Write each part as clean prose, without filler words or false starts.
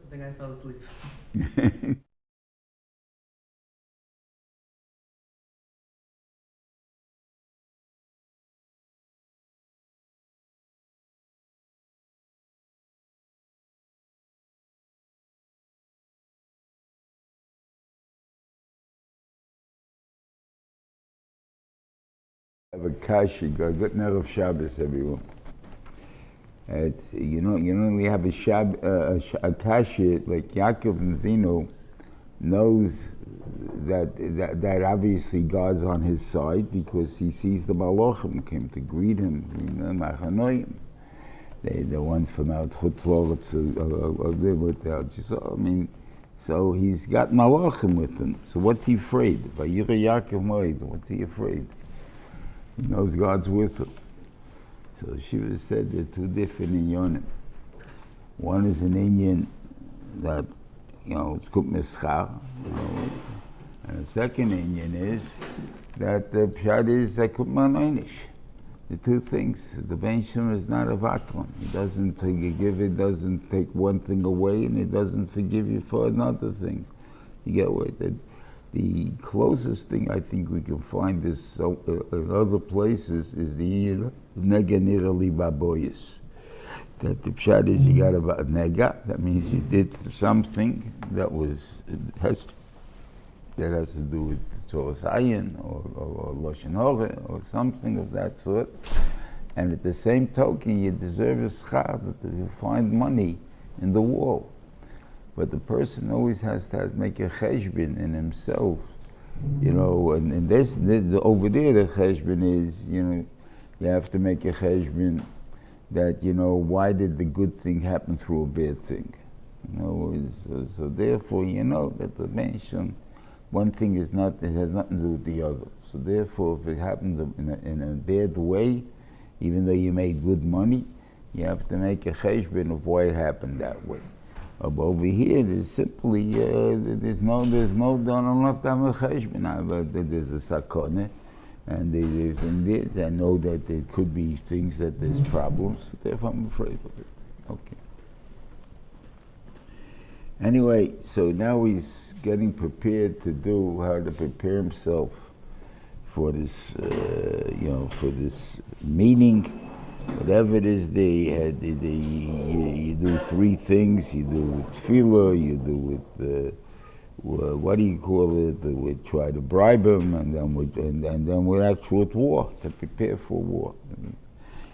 I think I fell asleep. Have a kasha, good Erev Shabbos, everyone. We have a kasha, like Ya'akov Avinu knows that obviously God's on his side because he sees the malachim came to greet him, the ones from out Chutz La'aretz so he's got malachim with him. So what's he afraid? What's he afraid? He knows God's with him. So Shiva said there are two different inyanim. One is an inyan that, it's kut meschar, and the second inyan is that the pshat is that kut ma'neinish. The two things. The benshim is not a vatron. He doesn't doesn't take one thing away, and he doesn't forgive you for another thing. You get what? The closest thing I think we can find this in other places is the nega nira li baboyis. That the pshat is you got about nega. That means you did something that has to do with Tzoros Ayin or Lashon Hora or something of that sort. And at the same token, you deserve a schar that you find money in the wall. But the person always has to make a cheshbon in himself, and this over there the cheshbon is, you have to make a cheshbon that, why did the good thing happen through a bad thing? So therefore, that the mention, one thing it has nothing to do with the other. So therefore, if it happened in a bad way, even though you made good money, you have to make a cheshbon of why it happened that way. Over here, there's simply there's no don't have to have a cheshbon. There's a sakone, and there's I know that there could be things that there's problems. Therefore, I'm afraid of it. Okay. Anyway, so now he's getting prepared to do how to prepare himself for this, for this meeting. Whatever it is, you do three things. You do with tefillah, you do with what do you call it? We try to bribe him, and then we're actually at war to prepare for war.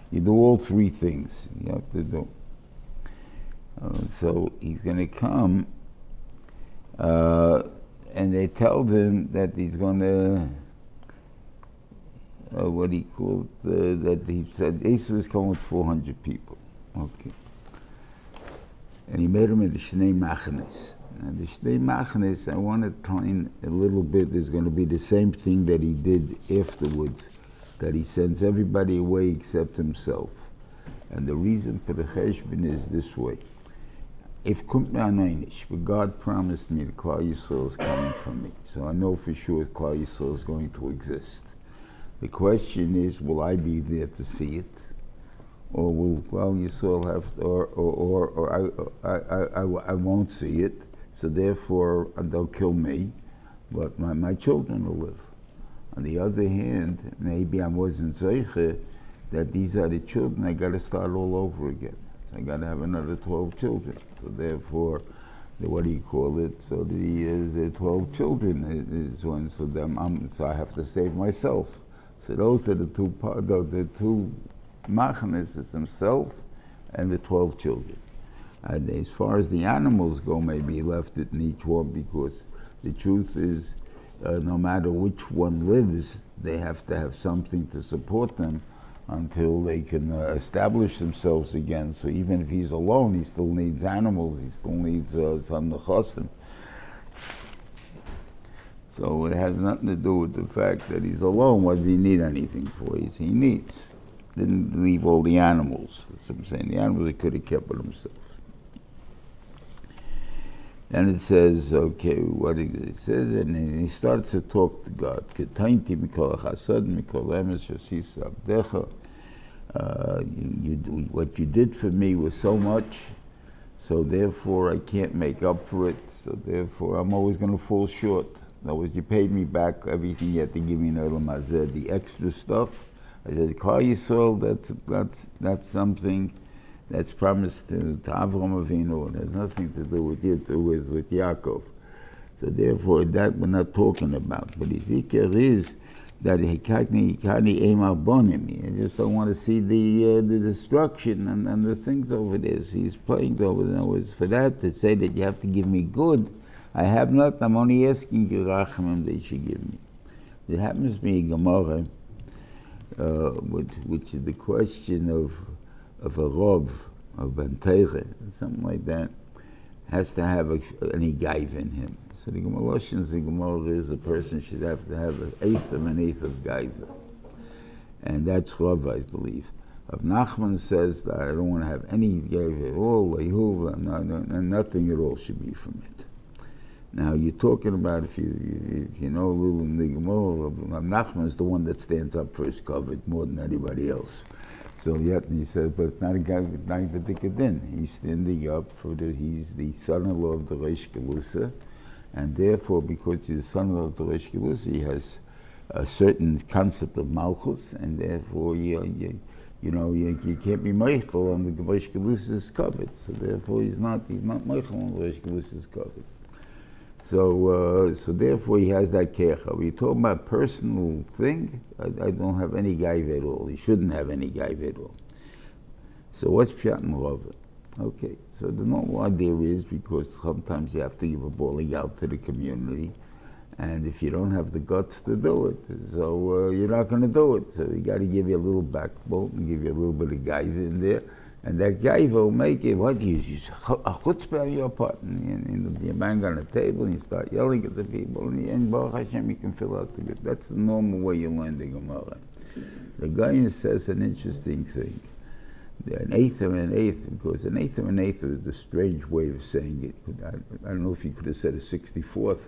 You do all three things. You have to do. So he's going to come, and they tell him that he's going to. What he called, that he said, Esau was coming with 400 people. Okay. And he made him in the Shnei Machnes. Now the Shnei Machnes, I want to explain a little bit, is going to be the same thing that he did afterwards, that he sends everybody away except himself. And the reason for the cheshbon is this way. If Kumt Me'anoinish, but God promised me that Klal Yisrael is coming from me, so I know for sure Klal Yisrael is going to exist. The question is, will I be there to see it, or will Klal Yisrael have, or I won't see it, so therefore they'll kill me, but my children will live. On the other hand, maybe I wasn't zeiche that these are the children. I got to start all over again. So I got to have another 12 children. So therefore, what do you call it? So the 12 children is one. So so I have to save myself. So those are the two machnes, is himself and the 12 children. And as far as the animals go, maybe he left it in each one, because the truth is, no matter which one lives, they have to have something to support them until they can establish themselves again. So even if he's alone, he still needs animals, he still needs some nechasim. So it has nothing to do with the fact that he's alone. What does he need anything for? He needs. Didn't leave all the animals. That's what I'm saying. The animals he could have kept with himself. Then it says, okay, what it says, and he starts to talk to God. What you did for me was so much, So therefore I can't make up for it, so therefore I'm always going to fall short. In other words, you paid me back everything you had to give me in Olam Hazeh, the extra stuff. I said, Kal Yisrael, that's something that's promised to Avram Avinu, and has nothing to do with you, with Ya'akov. So therefore, that we're not talking about. But the zikr is that I just don't want to see the destruction and the things over there. So he's playing over there. For that, to say that you have to give me good, I have not. I'm only asking you rachamim that you should give me. There happens to be a Gemara, which is the question of a Rav, of Banteire, something like that, has to have any gaiva in him. So the Gemara is a person should have to have an eighth of gaiva. And that's Rav, I believe. Rav Nachman says that I don't want to have any gaiva at all, and nothing at all should be from it. Now you're talking about, if you know a little in the Gemara, Rav Nachman is the one that stands up for his covet more than anybody else. So yet he says, but it's not a guy with din. He's standing up he's the son-in-law of the Reish Gelusa, and therefore, because he's the son-in-law of the Reish Gelusa, he has a certain concept of malchus, and therefore you can't be meichel on the Reish Gelusa's covet. So therefore, he's not meichel on the Reish Gelusa's covet. So therefore he has that kecha. We're talking about personal thing. I don't have any gaiva at all. He shouldn't have any gaiva at all. So what's pshat and rava? Okay, so the normal idea is because sometimes you have to give a bowling out to the community, and if you don't have the guts to do it, so you're not going to do it. So you got to give you a little backbone and give you a little bit of gaiva in there. And that guy will make it, what you a chutzpah on your part, and you bang on the table and you start yelling at the people, and Baruch Hashem, you can fill out the good. That's the normal way you learn the Gemara. The guy says an interesting thing. An eighth of an eighth, because an eighth of an eighth is a strange way of saying it. I don't know if you could have said a 64th,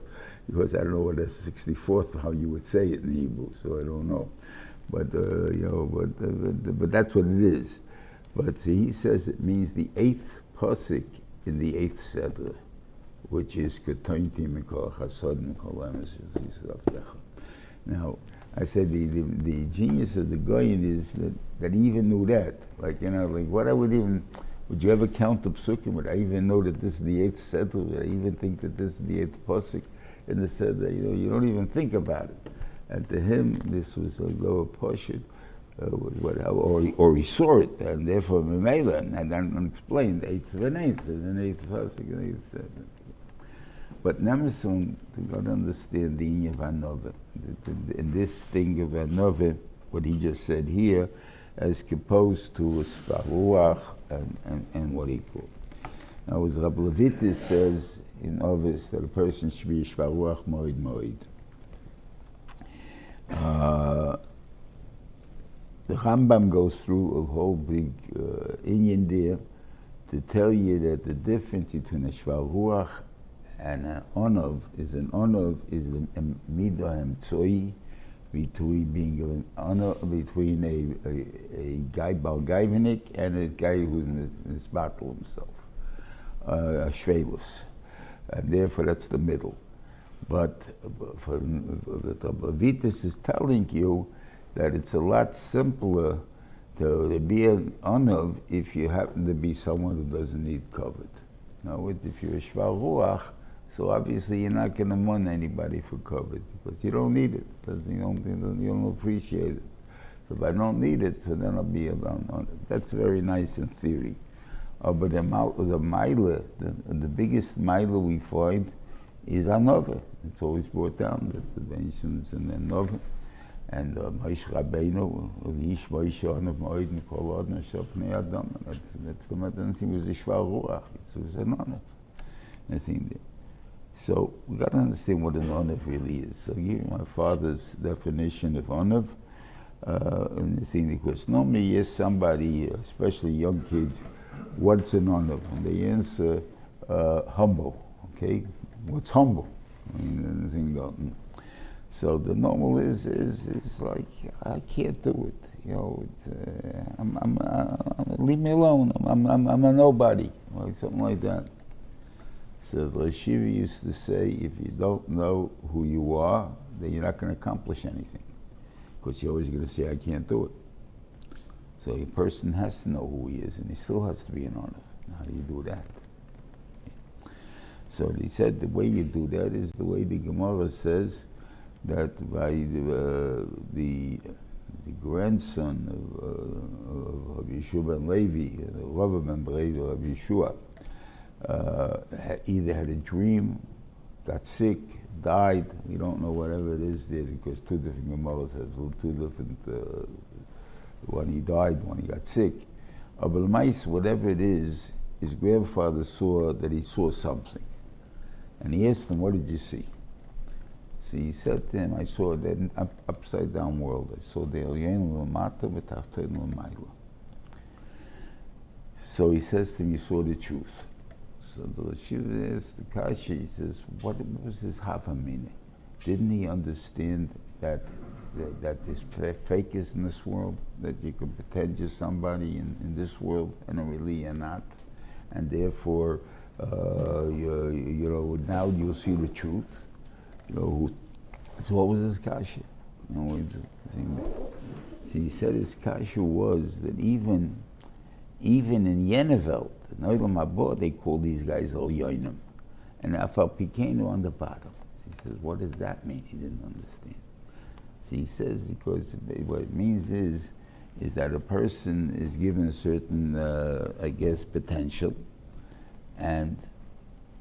because I don't know what a 64th, how you would say it in Hebrew, so I don't know. But, but that's what it is. But he says it means the eighth pasuk in the eighth seder, which is Ketointi Mikol Chasod Mikol Emes. Now, I said the genius of the Goyen is that he even knew that. Like would you ever count the psukim? Would I even know that this is the eighth seder? Would I even think that this is the eighth pasuk in the seder? You don't even think about it. And to him, this was a lower portion. Or he saw it, and therefore Memela, and then unexplained, eighth of an eighth, an eighth pasuk, an eighth seven. But Namason, to God understand the Inyan of Anova, in this thing of Anova, what he just said here, as opposed to Sfaruach and what he called. Now, as Rabbi Levitis says in Ovis, that a person should be Sfaruach Moed Moed. The Rambam goes through a whole big inyan there to tell you that the difference between a shvar ruach and an onov is the midah emtzoi, between being an honor between a guy balgaivenik and a guy who is battle himself, a shvelus, and therefore that's the middle. But for the Levitis is telling you that it's a lot simpler to be an onav if you happen to be someone who doesn't need covet. Now, if you're a shvar ruach, so obviously you're not going to want anybody for covet because you don't need it. You don't appreciate it. So if I don't need it, so then I'll be around on it. That's very nice in theory. But the milah, the biggest milah we find is anova. It's always brought down. That's the mentions in the anova. And Moshe Rabbeinu, Yish Moshe Onav Moed Mikol Od Nashel Pnei Adam. That's the matter. He was a shvar ruach. It was an onav. So we got to understand what an onav really is. So give my father's definition of onav. Because normally yes, somebody, especially young kids, what's an onav? And they answer humble. Okay, what's humble? So the normal is like, I can't do it. You know, leave me alone. I'm a nobody, or something like that. So the Shiva used to say, if you don't know who you are, then you're not going to accomplish anything, because you're always going to say, I can't do it. So a person has to know who he is, and he still has to be an honor. How do you do that? So he said the way you do that is the way the Gemara says that by the grandson of Yeshua ben Levi, the Rav ben Levi of Yeshua, either had a dream, got sick, died. We don't know, whatever it is there, because two different Gemaras have two different. One he died, one he got sick. But whatever it is, his grandfather saw that he saw something, and he asked him, "What did you see?" So he said to him, "I saw that upside down world. I saw the Elyon Lamata v'Tachton L'mayla." So he says to him, "You saw the truth." So the Shiva asked the Kashi, he says, what was his Hava meaning? Didn't he understand that there's fake is in this world, that you can pretend you're somebody in this world and really you're not, and therefore you know, now you'll see the truth. You know, so what was his kasha? You know, he said his kasha was that even in Yenevelt, in Olam Haba, they call these guys Ol Yoinim, and Afal Pikenu on the bottom. So he says, what does that mean? He didn't understand. So he says, because what it means is that a person is given a certain, I guess, potential, and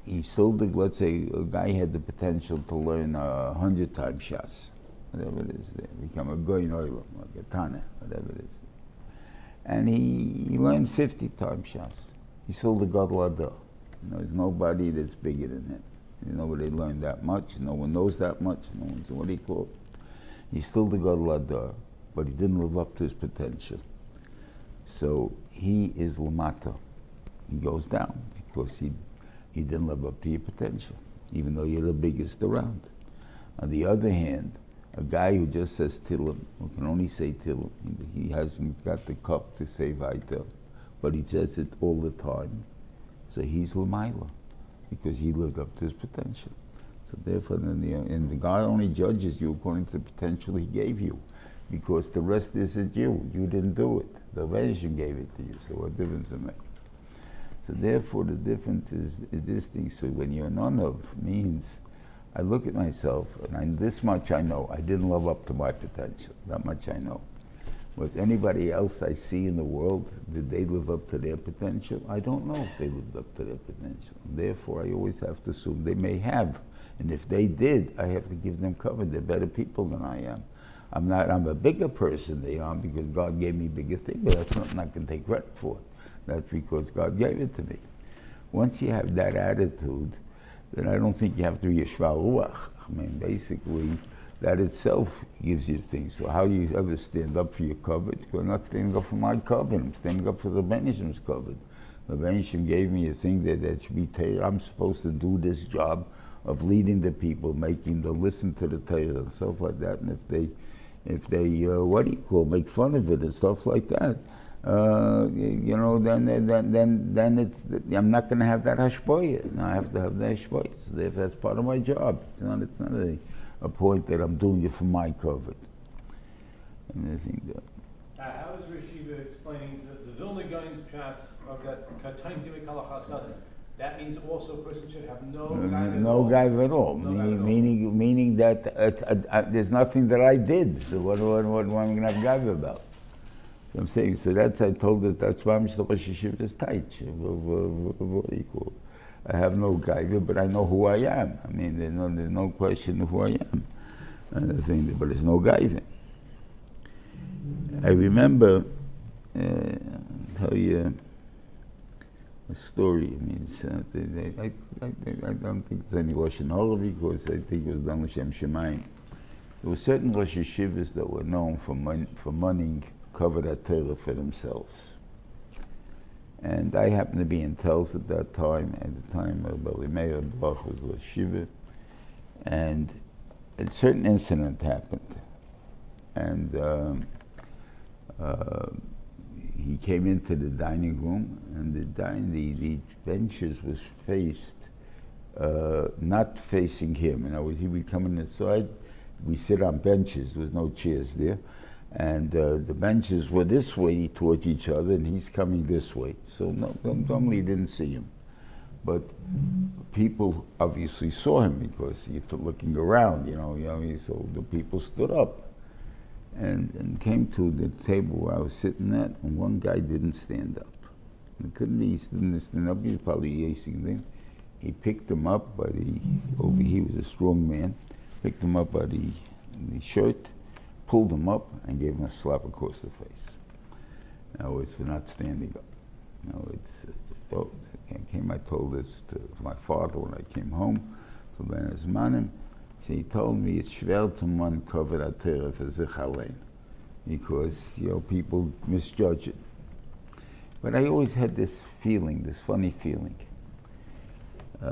he still, let's say, a guy had the potential to learn 100 times Shas, whatever it is there, become a Goyin Oilam, like a Tana, whatever it is. And he learned 50 times Shas. He's still the Gadol Adar. You know, there's nobody that's bigger than him. Nobody learned that much, no one knows that much, no one's, what do you call it? He's still the Gadol Adar, but he didn't live up to his potential. So he is Lamata. He goes down because he didn't live up to your potential, even though you're the biggest around. On the other hand, a guy who just says Tillim, who can only say Tillim, he hasn't got the cup to say Vaitel, but he says it all the time. So he's Lamaila, because he lived up to his potential. So therefore, and the God only judges you according to the potential he gave you, because the rest isn't you. You didn't do it. The Vayishlach gave it to you, so what difference it makes? So therefore, the difference is this thing. So when you're none of means, I look at myself, and this much I know. I didn't live up to my potential. That much I know. Was anybody else I see in the world, did they live up to their potential? I don't know if they lived up to their potential. Therefore, I always have to assume they may have. And if they did, I have to give them cover. They're better people than I am. I'm a bigger person than they are because God gave me bigger things, but that's not, I'm not going to take credit for it. That's because God gave it to me. Once you have that attitude, then I don't think you have to be a shval ruach. I mean, basically, that itself gives you things. So how do you ever stand up for your covet? You're not standing up for my covet. I'm standing up for the Benishim's covet. The Benishim gave me a thing that should be Torah. I'm supposed to do this job of leading the people, making them listen to the Torah and stuff like that. And if they what do you call, make fun of it and stuff like that, you know, then it's, I'm not going to have that hashpoya. I have to have the hashpoya. So therefore, that's part of my job. It's not a point that I'm doing it for my covet. And I think that. How is Rishiva explaining the Vilna Gaon's pshat of that Katayin Timikala Chasadim? That means also a person should have no gaiva at all. Meaning that there's nothing that I did. So what am I going to have gaiva about? So I'm saying, so that's, I told us, that's why I'm still Yeshiva is tight. What do you call it? I have no gaiva, but I know who I am. I mean, there's no question of who I am. And I think, but there's no gaiva. I remember, I'll tell you a story. I mean, I don't think it's any Lashon Hara because I think it was done L'Shem Shemayim. There were certain Rosh Yeshivas that were known for money covered that Torah for themselves. And I happened to be in Tels at that time. At the time, Bali Meir Bach was Rosh Yeshiva, and a certain incident happened, and he came into the dining room, and the benches was faced, not facing him. In other words, he would come in inside. We sit on benches. There was no chairs there, and the benches were this way towards each other, and he's coming this way. So normally you didn't see him, but people obviously saw him because you're looking around, so the people stood up and came to the table where I was sitting at, and one guy didn't stand up. He didn't stand up. He was probably acing then. He picked him up by he was a strong man, picked him up by the shirt, pulled him up, and gave him a slap across the face. Now it's for not standing up. I told this to my father when I came home to Ben Azmanim. So he told me it's schwer to uncover a Torah for sich allein, because people misjudge it. But I always had this feeling, this funny feeling.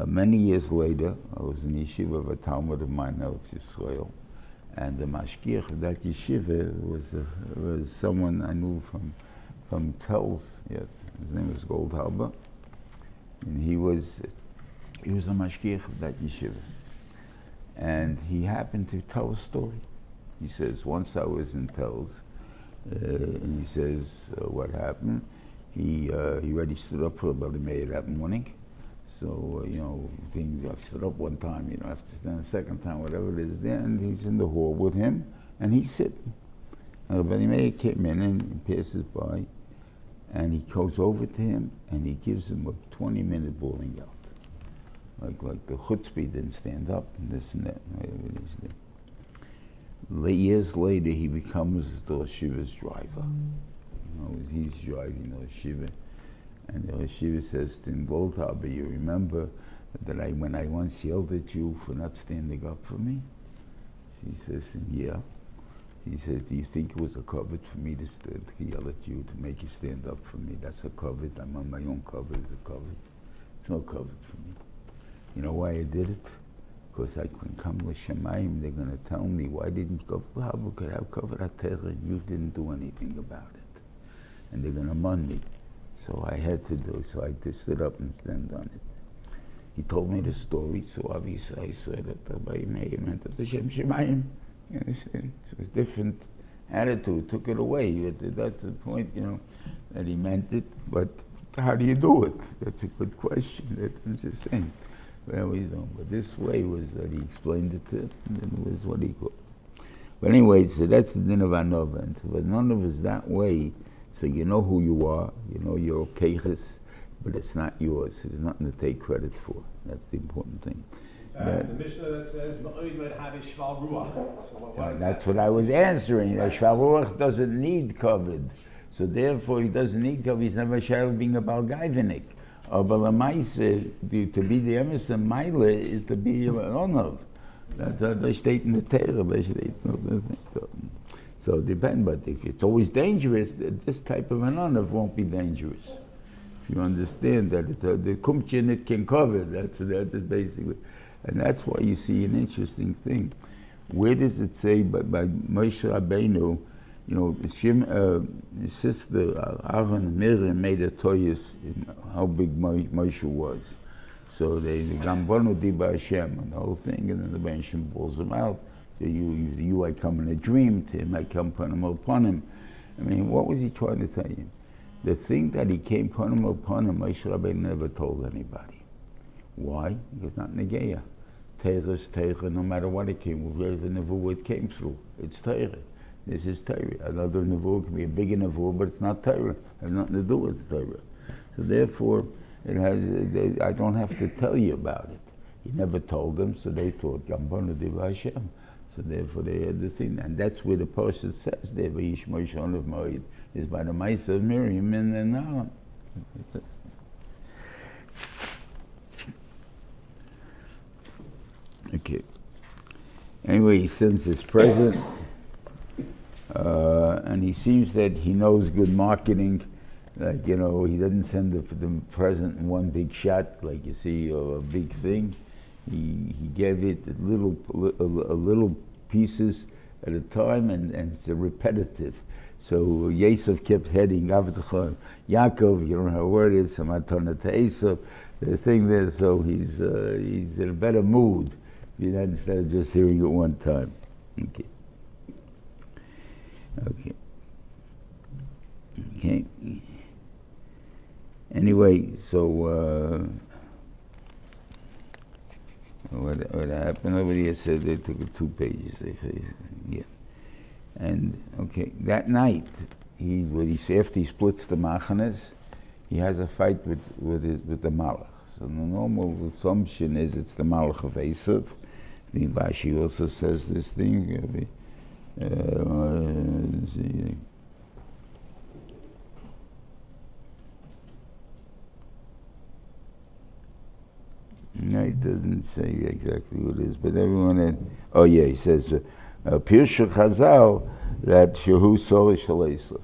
Many years later, I was in yeshiva of a Talmud of mine, Eretz Yisrael, and the mashgiach of that yeshiva was someone I knew from Telz. Yet his name was Goldhalber, and he was a mashgiach of that yeshiva. And he happened to tell a story. He says, once I was in Telz, and he says, what happened? He already stood up for Bali Meir that morning. So, I stood up one time, have to stand a second time, whatever it is there, and he's in the hall with him, and he's sitting. And Bali Meir came in and he passes by, and he goes over to him, and he gives him a 20-minute bawling out. Like the chutzpah didn't stand up, and this and that, and whatever it is there. Years later, he becomes the yeshiva's driver. He's driving the yeshiva, and the yeshiva says to him, Goldhaber, you remember that when I once yelled at you for not standing up for me? He says, yeah. He says, do you think it was a covet for me to yell at you, to make you stand up for me? That's a covet. I'm on my own covet. It's a covet. It's no covet for me. You know why I did it? Because I can come with Shemayim, they're going to tell me, why didn't you go, how could I have covered a Torah and you didn't do anything about it? And they're going to mun me. So I had to do it, so I just stood up and stand on it. He told me the story, so obviously I saw that the Bayimei meant that the Shem Shemayim. You understand? So it was a different attitude, took it away. That's the point, that he meant it, but how do you do it? That's a good question. That's what I'm just saying. But this way was that he explained it to him, and it was what he called. But anyway, so that's the din of Anova. And so, but none of us that way, so you know who you are, you're okeiches, but it's not yours. There's nothing to take credit for. That's the important thing. The Mishnah that says, that's what I was answering. Shval Ruach doesn't need covered. So therefore he doesn't need covered. He's never shy of being a Balgaivenik. But to be the Emerson Meile is to be an honor. That's the state in the Torah. So it depends, but if it's always dangerous, this type of an honor won't be dangerous. If you understand that the kumchin it can cover, that's basically, and that's why you see an interesting thing. Where does it say by Moshe Rabbeinu? His sister Aaron and Miriam made a toyus in how big Moshe was. So they Gambonu Diba Hashem and the whole thing, and then the Hashem pulls him out. So I come in a dream, to him I come upon him. I mean, what was he trying to tell you? The thing that he came upon him, Moshe Rabbeinu never told anybody. Why? Because not Negeya. Torah is Torah, no matter what it came, whatever nevuah it came through. It's Torah. This is Torah. Another nevuah can be a bigger nevuah, but it's not Torah. It has nothing to do with Torah. So therefore, I don't have to tell you about it. He never told them, so they thought, Gambonu Diva Hashem. So therefore they had the thing. And that's where the Parshas says there, VaYishlach of Moed, is by the Maisa of Miriam and Aharon. That's it. Okay. Anyway, he sends his present. And he seems that he knows good marketing, like, he doesn't send the present in one big shot, like you see, or a big thing. he gave it little pieces at a time, and it's repetitive. So Yosef kept heading Yaakov, you don't know how word it is, Samatana to Esav. The thing there, so he's in a better mood, instead of just hearing it one time. Okay. Anyway, so what happened over here said they took 2 pages. Yeah. And okay, that night, after he splits the machanes, he has a fight with the malach. So the normal assumption is it's the malach of Esav. The Rashi also says this thing. No, it doesn't say exactly what it is, but everyone he says Pirsha Chazal that Shehu Sorish Esav.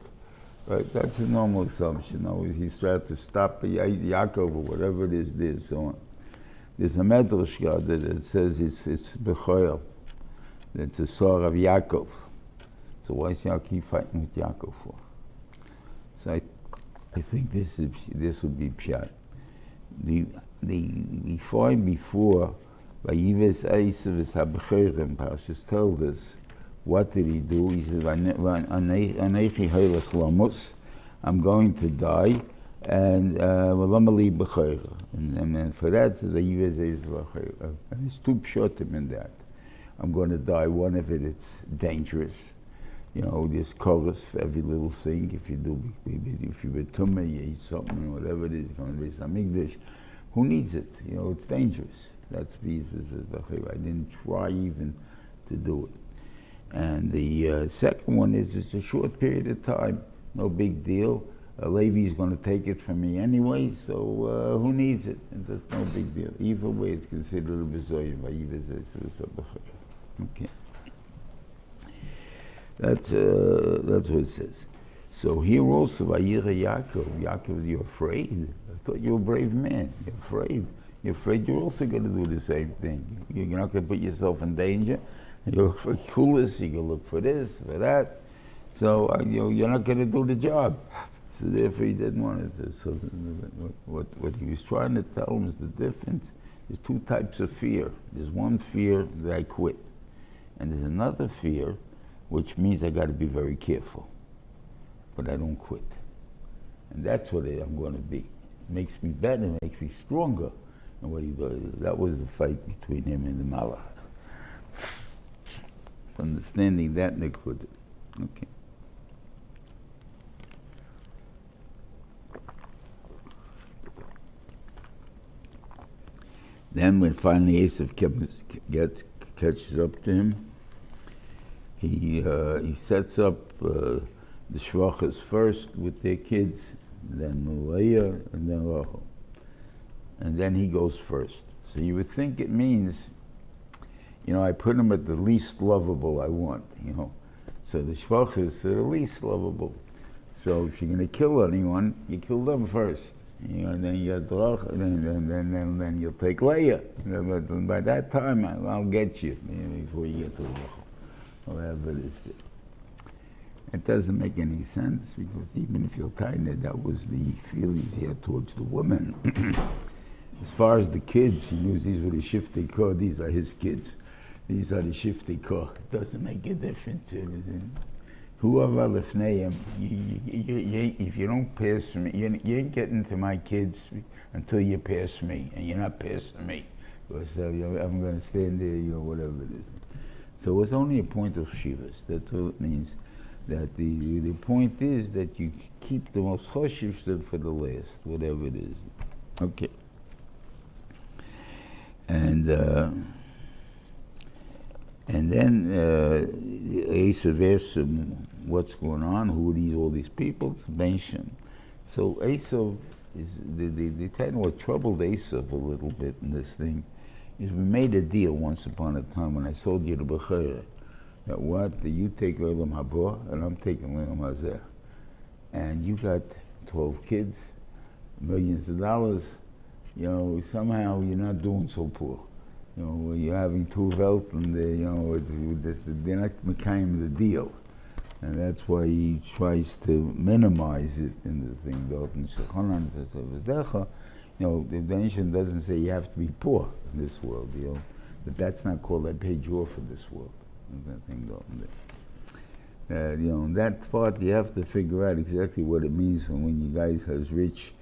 Right, that's a normal assumption. Always he's trying to stop Yaakov or whatever it is there, so on. There's a medrash that says it's Bechoel. That's a sore of Yaakov. So why is Yaakov fighting with Yaakov for? So I think this would be pshat. We find before Vayives Esav is Habecherim. Parshas told us what did he do. He said, "Anechi Heilech Lamos, I'm going to die, and V'Lamali Becherim." And for that, Vayives Esav Becherim. And there's 2 pshatim in that. I'm going to die. One of it's dangerous. There's chorus for every little thing. If you were tummy, you eat something, whatever it is, you're going to be some English. Who needs it? It's dangerous. That's Jesus. I didn't try even to do it. And the second one is it's a short period of time, no big deal. Levi's going to take it from me anyway, so who needs it? And that's no big deal. Either way, it's considered a bezoyim. Okay. That's what it says. So here also, Vayira Yaakov, you're afraid. I thought you were a brave man. You're afraid. You're afraid you're also going to do the same thing. You're not going to put yourself in danger. You look for coolest, you can look for this, for that. So you're not going to do the job. So therefore he didn't want it. So what he was trying to tell him is the difference. There's 2 types of fear. There's one fear that I quit. And there's another fear, which means I got to be very careful. But I don't quit. And that's what I'm going to be. It makes me better, it makes me stronger. And what he does, that was the fight between him and the Malach. Understanding that Nikud. Okay. Then when finally Esav catches up to him, he sets up the shvachas first with their kids, then Leah, and then Rachel. And then he goes first. So you would think it means, I put him at the least lovable I want, So the shvachas are the least lovable. So if you're going to kill anyone, you kill them first. And then you get Rachel, and then you'll take Leah. But by that time, I'll get you before you get to Rachel. Whatever it is. It doesn't make any sense, because even if you're tiny, that was the feelings he had towards the woman. As far as the kids, he knew these were the shiftei kor, these are his kids. These are the shiftei kor. It doesn't make a difference. Whoever lefneim, if you don't pass me, you ain't getting to my kids until you pass me, and you're not passing me. Because I'm going to stand there, whatever it is. So it's only a point of shivas. That's all it means. That the point is that you keep the most choshev stuff for the last, whatever it is. Okay. And then Esav asks him what's going on, who are all these people? It's mentioned. So Esav is the time what troubled Esav a little bit in this thing is we made a deal once upon a time when I sold you the Bechera. That you take Olam Haba and I'm taking Olam Hazeh. And you got 12 kids, millions of dollars, somehow you're not doing so poor. You know, you're having two Welt and they're not mekayim the deal. And that's why he tries to minimize it in the thing. You know, the ancient doesn't say you have to be poor in this world, you know. But that's not called I paid you off for this world. That thing you know, that part you have to figure out exactly what it means when you guys has rich.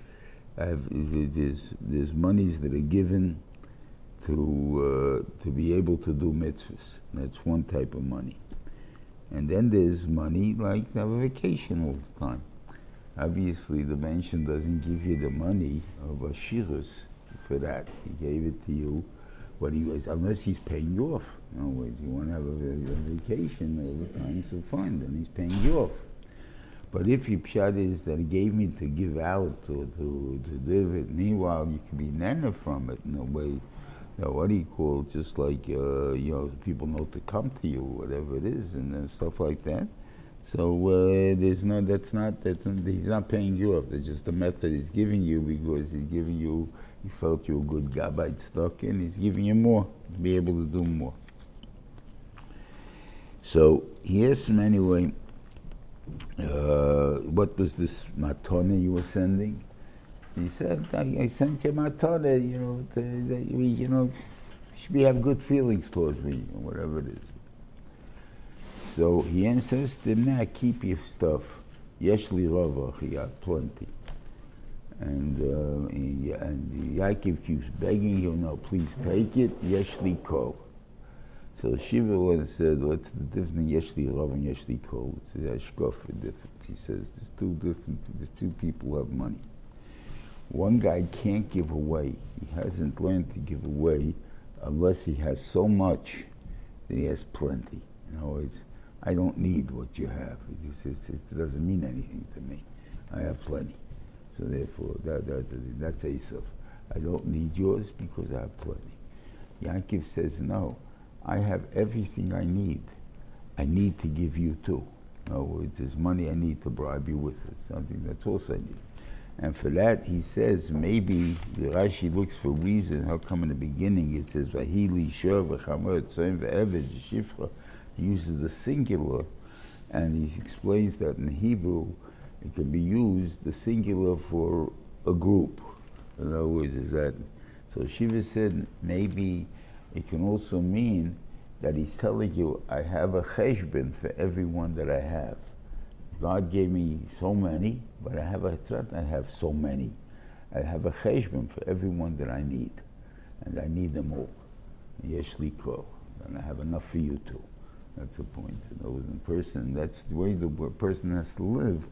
There's monies that are given to be able to do mitzvahs. That's one type of money. And then there's money like to have a vacation all the time. Obviously, the mention doesn't give you the money of a shirus for that. He gave it to you, but unless he's paying you off. In other words, you want to have a vacation all the time, so fine, then he's paying you off. But if your pshat is that he gave me to give out or to live it, meanwhile you can be nana from it in a way. What do you call it? Just like you know, people know to come to you, whatever it is, and stuff like that. So he's not paying you off. It's just the method he's giving you because he's giving you. He felt you a good gabite stuck in. He's giving you more to be able to do more. So he asked him anyway. What was this matana you were sending? He said, I sent you matana, you know, we have good feelings towards me, or whatever it is. So he insisted, nah, keep your stuff. Yeshli ravach, he got plenty. And Ya'akov keeps begging him, no, please take it, Yeshli kol. So Shiva said, what's the difference in Yeshli rav and Yeshli kol? It's a shkof difference. He says, there's two people who have money. One guy can't give away. He hasn't learned to give away unless he has so much that he has plenty. In other words, I don't need what you have. It doesn't mean anything to me. I have plenty. So therefore, that's Esav. I don't need yours because I have plenty. Yaakov says, no, I have everything I need. I need to give you too. In other words, there's money I need to bribe you with. It's something that's also I need. And for that, he says, maybe the Rashi looks for reason. How come in the beginning it says, Vahili, Shur, V'chamer, Tzoim, V'eved, Shifra. He uses the singular, and he explains that in Hebrew, it can be used, the singular, for a group. In other words, is that, so Shiva said, maybe it can also mean that he's telling you, I have a cheshbon for everyone that I have. God gave me so many, but I have so many. I have a cheshbon for everyone that I need, and I need them all. Yesh li kol, and I have enough for you too. That's the point. In other words, that's the way the person has to live,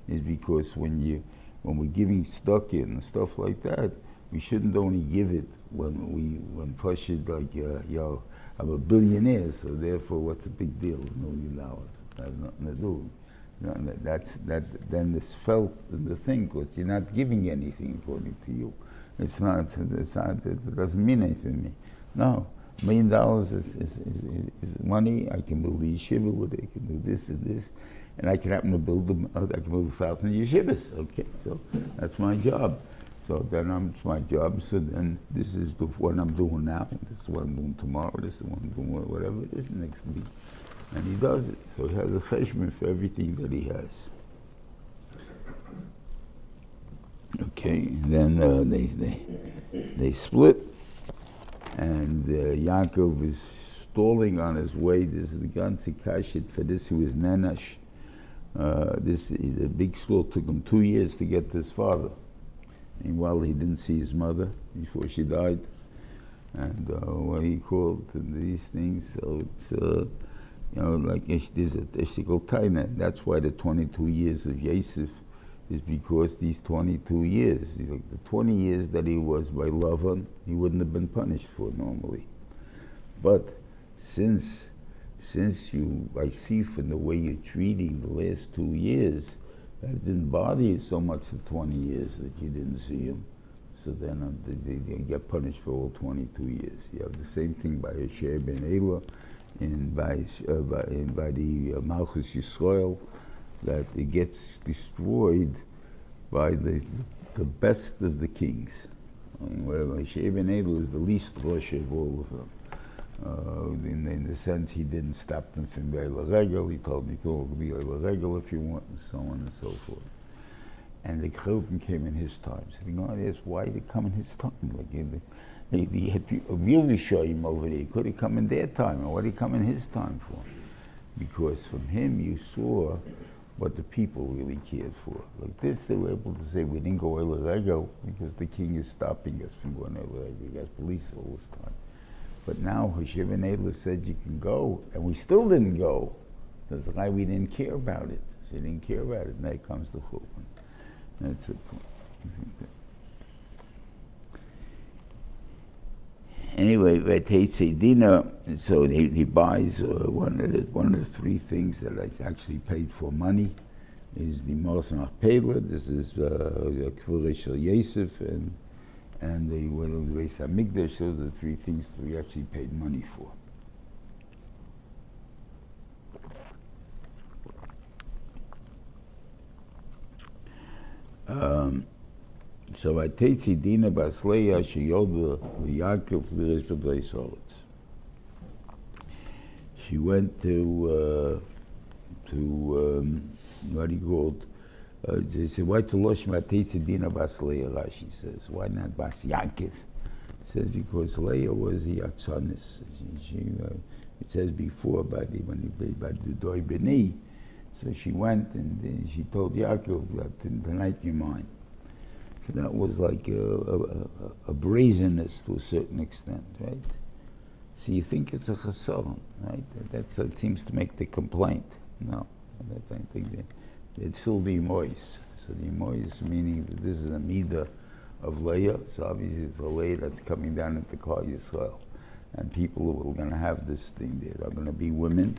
is because when we're giving stock in and stuff like that, we shouldn't only give it when Pashid like I'm a billionaire, so therefore what's the big deal? $1 million. That has nothing to do. No, then this felt in the thing, because you're not giving anything according to you. It doesn't mean anything to me. No, $1 million is money. I can build a yeshiva with it. I can do this and this, and I can happen to build 1,000 yeshivas. Okay, so that's my job. So then it's my job. So then this is what I'm doing now. This is what I'm doing tomorrow. This is what I'm doing whatever it is next week. And he does it. So he has a cheshbon for everything that he has. Okay, and then they split, and Yaakov is stalling on his way. This is the ganze kashit for this. He was nanash. The big stall took him 2 years to get to his father. Meanwhile, he didn't see his mother before she died, and what he called these things. So it's. Like there's a Eshtikol Taina. That's why the 22 years of Yosef is because these 22 years, like the 20 years that he was by Lavan, he wouldn't have been punished for normally. But since I see from the way you're treating the last 2 years, that it didn't bother you so much the 20 years that you didn't see him. So then they get punished for all 22 years. You have the same thing by Asher ben Elah, by the Malchus Yisrael, that it gets destroyed by the best of the kings. whatever. Sheben Edel is the least Rosh of all of them. In the sense he didn't stop them from being regel. He told me to be regel if you want, and so on and so forth. And the Chilton came in his time. So the God asked, why did it come in his time? Like he had to really show him over there. He could have come in their time, or what did he come in his time for? Because from him you saw what the people really cared for. Like this, they were able to say, we didn't go regel because the king is stopping us from going regel. We got police all this time. But now Hashem and said you can go, and we still didn't go. That's why we didn't care about it. So he didn't care about it, and now comes the chulpan. That's the point. Anyway, Dina, so he buys one of the three things that I actually paid for money is the Mos Machpelah. This is Kvurei Shel Yosef and the Beis Hamikdash. Those are the three things that we actually paid money for. So I Tetzi Dina Basleya Sheyoda Ya'akov Liris B'Bnei Soretz. She went to what he called. They said, why to Losh Matei Dina Bas Leah? Rashi says, why not Bas Yaakov? It says because Leah was the Atzonis. It says before when he played by the Doi B'nai. So she went and she told Yaakov that tonight you're mine. So that was like a brazenness to a certain extent, right? So you think it's a chasson, right? That seems to make the complaint. No, that's, I think it's still the mois. So the mois meaning that this is a midah of Leah. So obviously it's a Leah that's coming down into Klal Yisrael, and people who are going to have this thing there are going to be women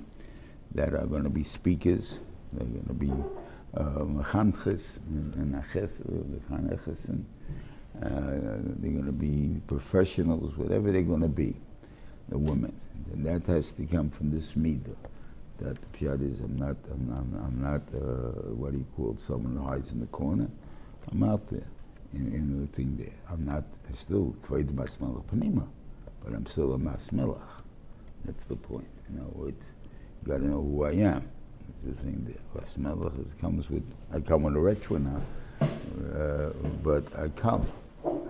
that are going to be speakers. They're going to be mechanches and mechaneches. They're going to be professionals, whatever they're going to be, the women. And that has to come from this midah. That the pshat is, I'm not what he called someone who hides in the corner. I'm out there in the thing there. I'm still kvod masmelach panima, but I'm still a masmelach. That's the point. You got to know who I am. That's the thing there. Masmelach comes with. I come with a ritual now, but I come.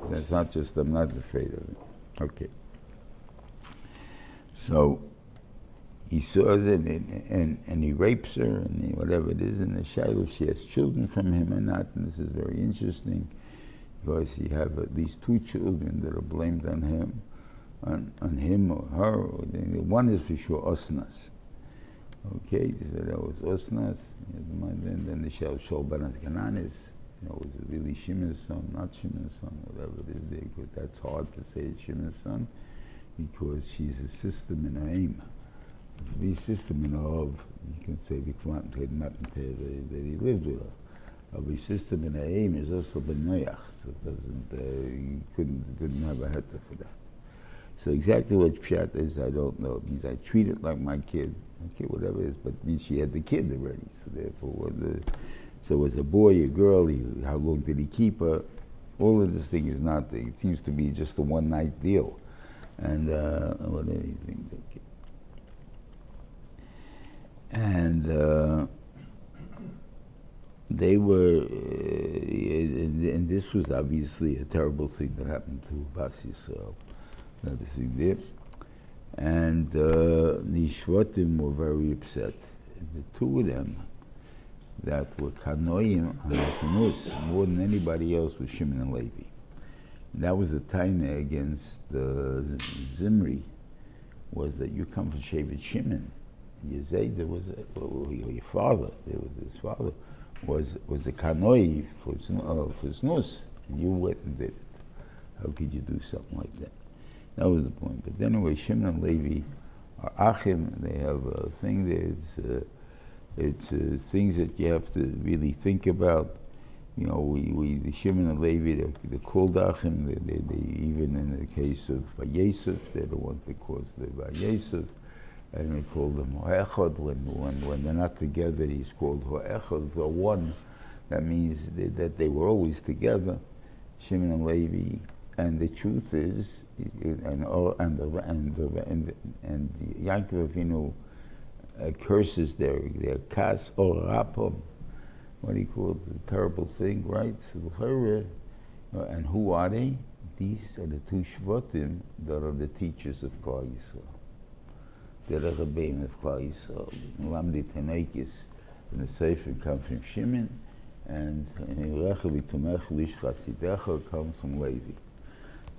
That's not just. I'm not afraid of it. Okay. So he saws it, and he rapes her, and whatever it is, and the shiloh, she has children from him or not, and this is very interesting, because you have at least two children that are blamed on him, on him or her. One is for sure Osnas. Okay, so that was Osnas, and then the Shol Banas Gananis, was it really Shimon's son, not Shimon's son, whatever it is there, because that's hard to say it's Shimon's son, because she's a sister in her aim. The system in of, you can say that he lived with her. But the system in her aim is also benoyach, so it doesn't, you couldn't have a heta for that. So exactly what pshat is, I don't know. It means I treat it like my kid, okay, whatever it is, but it means she had the kid already. So therefore, so was a boy, a girl, how long did he keep her? All of this thing is not, it seems to be just a one-night deal. And whatever you think, okay. And they were, and this was obviously a terrible thing that happened to Bas Yisrael, another thing there. And the Shvatim were very upset. And the two of them that were Kanoim on Hashanus more than anybody else was Shimon and Levi. And that was the taina against Zimri, was that you come from Shevet Shimon. You say there was your father. His father was a kanoi for snus, and you went and did it. How could you do something like that? That was the point. But then anyway, Shimon and Levi are achim. They have a thing there. It's things that you have to really think about. The Shimon and Levi, they're called achim. They even in the case of VaYishlach, they're the ones that caused the VaYishlach. And we call them ho'echad. When they're not together, he's called ho'echad. The one, that means that they were always together. Shimon and Levi And the truth is, and Yaakov Avinu curses their kas or rapam, what do you call it, the terrible thing, right? So and who are they? These are the two Shvatim that are the teachers of Klal Yisrael. They're the Rebbeim of Klal Yisrael. Lamdi Tanekis, and the Sefer comes from Shimon, and comes from Levi.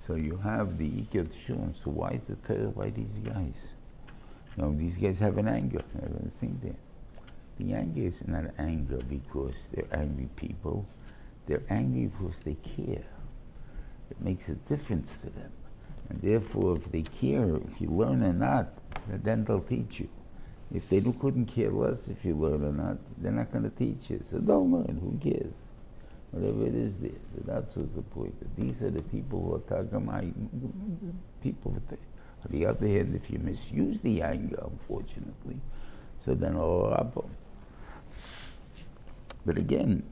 So you have the Ikar Teshuvah. So why is the Torah by these guys? No, these guys have an anger. I don't think that. The anger is not anger because they're angry people. They're angry because they care. It makes a difference to them. And therefore, if they care, if you learn or not, then they'll teach you. If they couldn't care less if you learn or not, they're not going to teach you. So don't learn, who cares? Whatever it is there. So that's what's the point. These are the people who are Tagamai people. On the other hand, if you misuse the anger, unfortunately, so then all up. But again,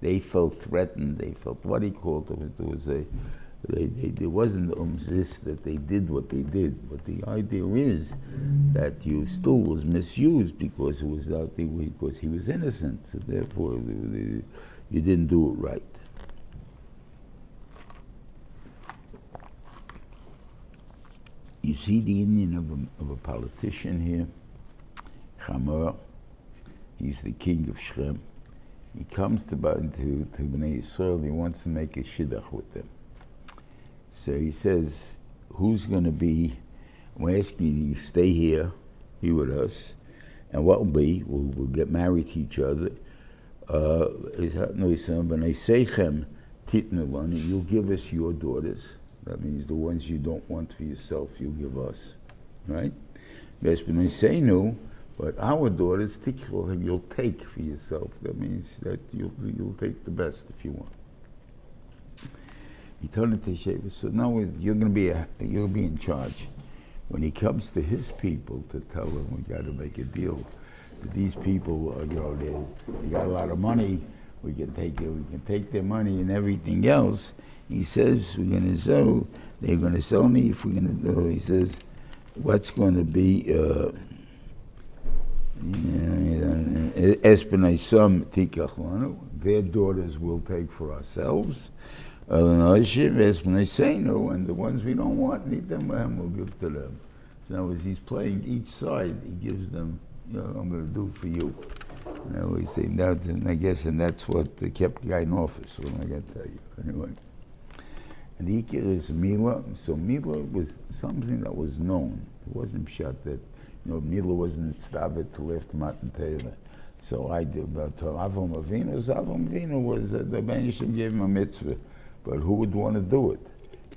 they felt threatened. They felt what he called them. There wasn't this that they did what they did. But the idea is that you still was misused because it was out there because he was innocent. So therefore, you didn't do it right. You see the Indian of a politician here, Chamor. He's the king of Shem. He comes to Bnei Yisrael. He wants to make a shidduch with them. So he says, "Who's going to be? We're asking you to stay here, be with us, and what will be? We'll get married to each other. You'll give us your daughters. That means the ones you don't want for yourself, you'll give us, right? But our daughters, you'll take for yourself. That means that you'll take the best if you want." He told him to shave. So now you'll be in charge. When he comes to his people to tell them we got to make a deal. These people, they got a lot of money. We can take their money and everything else. He says they're going to sell me if we're going to do. He says, what's going to be? Their daughters will take for ourselves. And the ones we don't want, we'll give to them. So as he's playing each side, he gives them, I'm going to do for you. And I always say that, and I guess, and that's what kept the guy in office. What am I going to tell you? Anyway. And the Ikir is Mila. So Mila was something that was known. It wasn't shot that, Mila wasn't stabbed to lift Matan Torah. So I did, but Avram Avinu was, the Benishim gave him a mitzvah. But who would want to do it?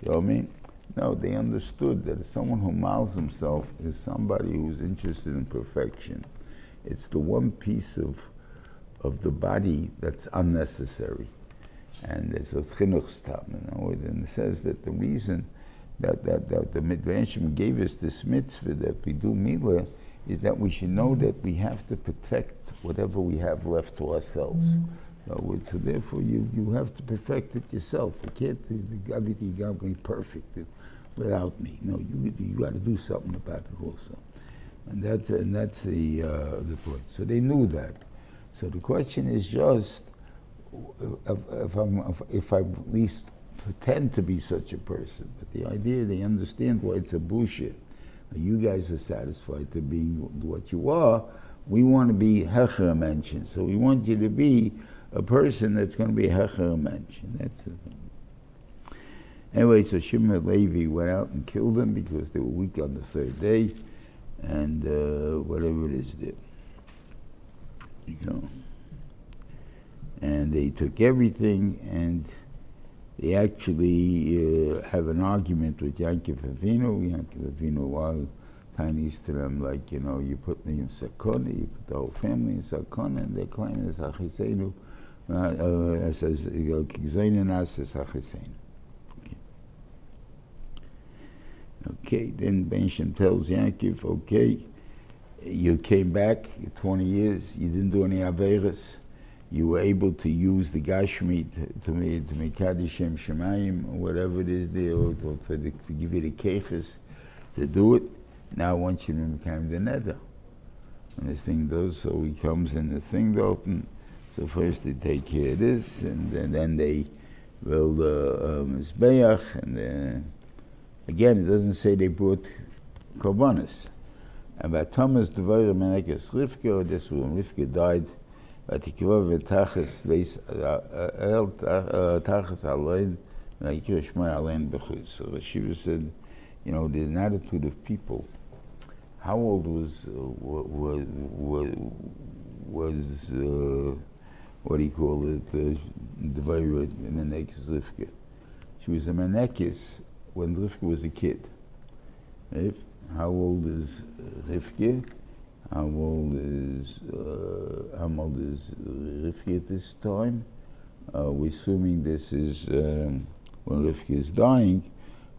You know what I mean? No, they understood that someone who mouths himself is somebody who's interested in perfection. It's the one piece of the body that's unnecessary. And it's a chinuch statement, and it says that the reason that the Midrashim gave us this mitzvah that we do milah is that we should know that we have to protect whatever we have left to ourselves. So therefore you have to perfect it yourself. You can't say everything you got to be perfect without me. No, you got to do something about it also. And that's the point. So they knew that. So the question is just if I at least pretend to be such a person. But the idea, they understand why it's a bullshit. You guys are satisfied to be what you are. We want to be hecher mentioned. So we want you to be a person that's going to be hecher mentioned. That's the thing. Anyway, so Shimon and Levi went out and killed them because they were weak on the third day, and whatever it is there. And they took everything, and they actually have an argument with Yaakov Avinu. Yaakov Avinu, while tinies to them, like, you put me in sakona, you put the whole family in sakona, and their claim is achisenu. Says, okay, then Ben Shem tells Yaakov, okay, you came back, 20 years, you didn't do any averas, you were able to use the Gashmi to make Kadishem Shemayim, or whatever it is there, or to give you the Keches to do it. Now once you become the Neder. And this thing does, so he comes in the thing Dalton. So first they take care of this, and then they build Mizbeach, and again it doesn't say they brought Korbanos. And by Thomas Devarim Menekes Rivka, this when Rivka died, Vatikva v'tachas tachas alein, v'yikra shmai alein b'chutz. So Shiva said, you know, there's an attitude of people. How old was what do you call it? Devarim Menekes Rivka. She was a Menekes when Rivka was a kid. Right? How old is Rivka? How old is Rivka at this time? We're assuming this is when Rivka is dying.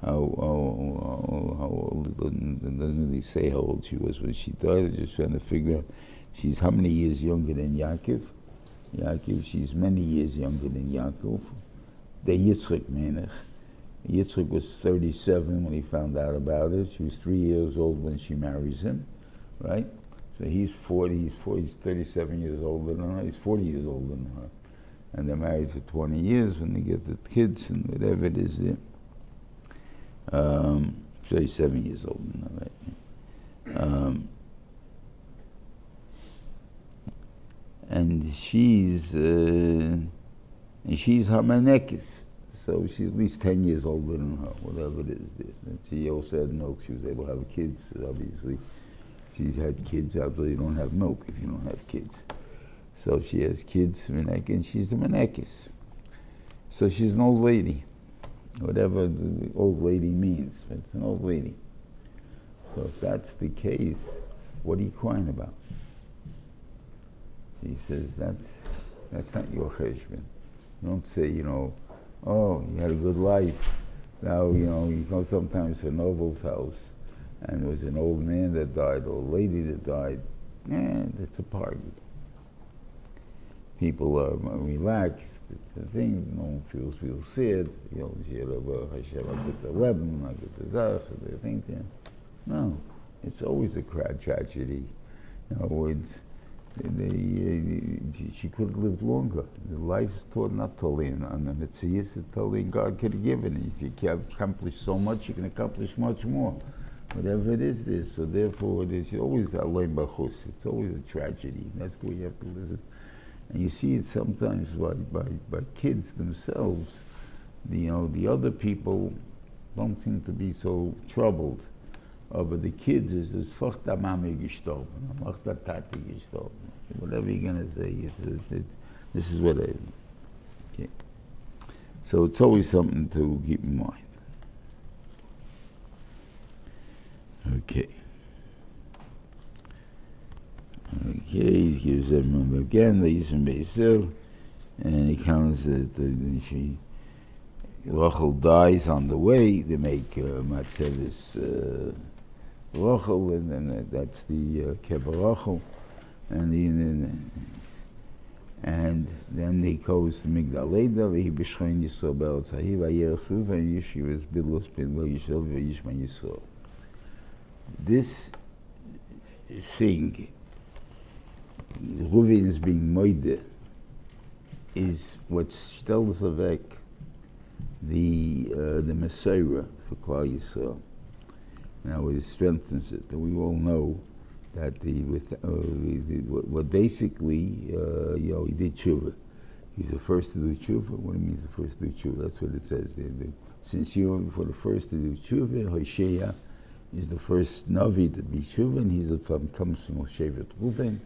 How old? It doesn't really say how old she was when she died. I'm just trying to figure out. She's how many years younger than Ya'akov? She's many years younger than Ya'akov. The Yitzchak Melech. Yitzchak was 37 when he found out about it. She was 3 years old when she marries him, right? So he's 40, he's 37 years older than her, he's 40 years older than her. And they're married for 20 years when they get the kids and whatever it is there. 37 years older than her, right? And she's Hamanekis. So she's at least 10 years older than her, whatever it is. And she also had milk. She was able to have kids, obviously. She's had kids, although you don't have milk if you don't have kids. So she has kids, and she's a Menekes. So she's an old lady, whatever the old lady means. But it's an old lady. So if that's the case, what are you crying about? He says, that's not your cheshbon. Don't say, you know, oh, you had a good life. Now, you know, you go sometimes to Noble's house, and there was an old man that died, or a lady that died. That's a party. People are relaxed. It's a thing. No one feels sad. You know, Hashem, I get the Lebanon, I get the Zach, the thing there. No, it's always a tragedy. You know, she could have lived longer. The life is taught not totally on the Metzias, it's totally God could have given. If you can accomplish so much, you can accomplish much more. Whatever it is there. So therefore, there's always a loin bachus. It's always a tragedy. That's the way you have to listen. And you see it sometimes by kids themselves. The other people don't seem to be so troubled. But the kids is fachta mami gestorben, fachta tati gestorben. Whatever you're going to say, this is what I. Okay. So it's always something to keep in mind. Okay. Okay, he gives them again, the Yisrael Beisil, and he counts that Rachel dies on the way. They make Matzelis Rachel, and then that's the Kever Rachel, and then he goes to Migdal Leda, he b'shchein Yisrael be'eretz hahi, vayerech Reuven yishivas bidlos bidlo Yisrael v'yishma Yisrael. This thing, Reuven is being moide, is what stells avek the Messiah for Klal Yisrael. Now it strengthens it. We all know that what basically, he did tshuva. He's the first to do tshuva. What do you mean he's the first to do tshuva? That's what it says there. Since you're for the first to do tshuva, Hosea is the first Navi to be tshuva, and comes from Shevet Reuven.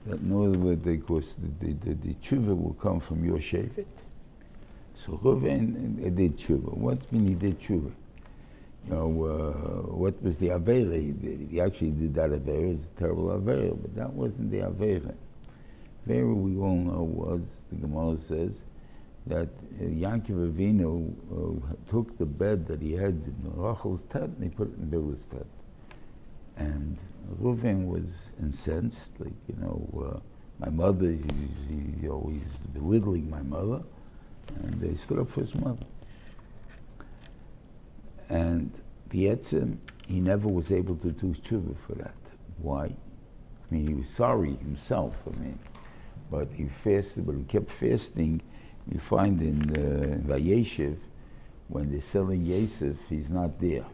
That in other words, because the tshuva will come from your Shevet. So Reuven did tshuva. What mean he did tshuva? What was the Aveira he did? He actually did that Aveira. It's a terrible Aveira, but that wasn't the Aveira. Aveira, we all know, was, the Gemara says, that Yaakov Avinu took the bed that he had in Rachel's tent and he put it in Bilhah's tent. And Reuven was incensed, My mother, he always belittling my mother, and they stood up for his mother. And Pietzim, he never was able to do tshuva for that. Why? I mean, he was sorry himself, but he fasted, but he kept fasting. We find in VaYishlach, when they're selling Yosef, he's not there.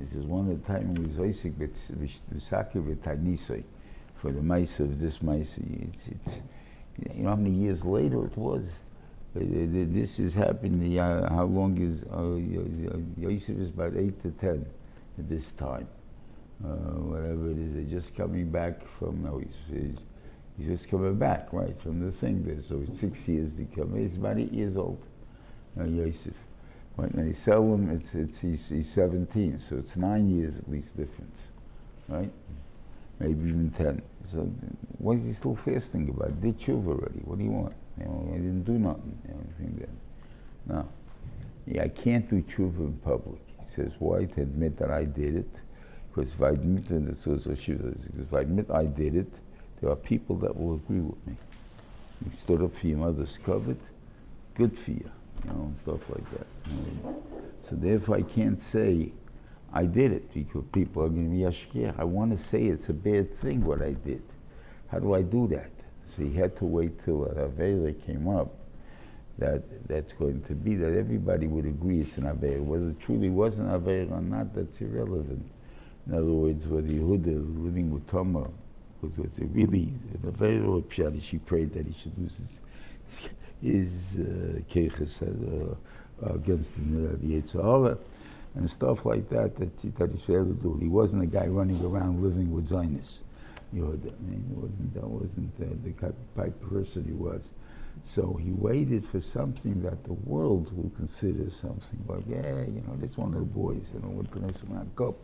This is one of the time when he was Isaac for the mice of this mice. It's you know how many years later it was. This is happening. How long is Yosef is about 8 to 10 at this time. Whatever it is, they're just coming back from. No, he's just coming back, right, from the thing there. So it's 6 years to come. He's about 8 years old. Yosef. Right, when they sell him, he's 17, so it's 9 years at least difference, right? Maybe even 10. So what is he still fasting about? Did tshuva already? What do you want? I didn't do nothing. No. Yeah, I can't do tshuva in public. He says, why? To admit that I did it. Because if I admit that, if I admit I did it, there are people that will agree with me. You stood up for your mother's covet, good for you. And stuff like that. So therefore I can't say I did it, because people are going to be yashkir. I want to say it's a bad thing what I did. How do I do that? So he had to wait till an Avera came up, that's going to be, that everybody would agree it's an Avera. Whether it truly was an Avera or not, that's irrelevant. In other words, whether Yehuda living with Tamar was really an Avera or Pshat, she prayed that he should lose his keiches against the Yitzhak and stuff like that he should ever do. He wasn't a guy running around living with Zionists. I mean, that wasn't the type of person he was. So he waited for something that the world will consider something like, this one of the boys, what can I up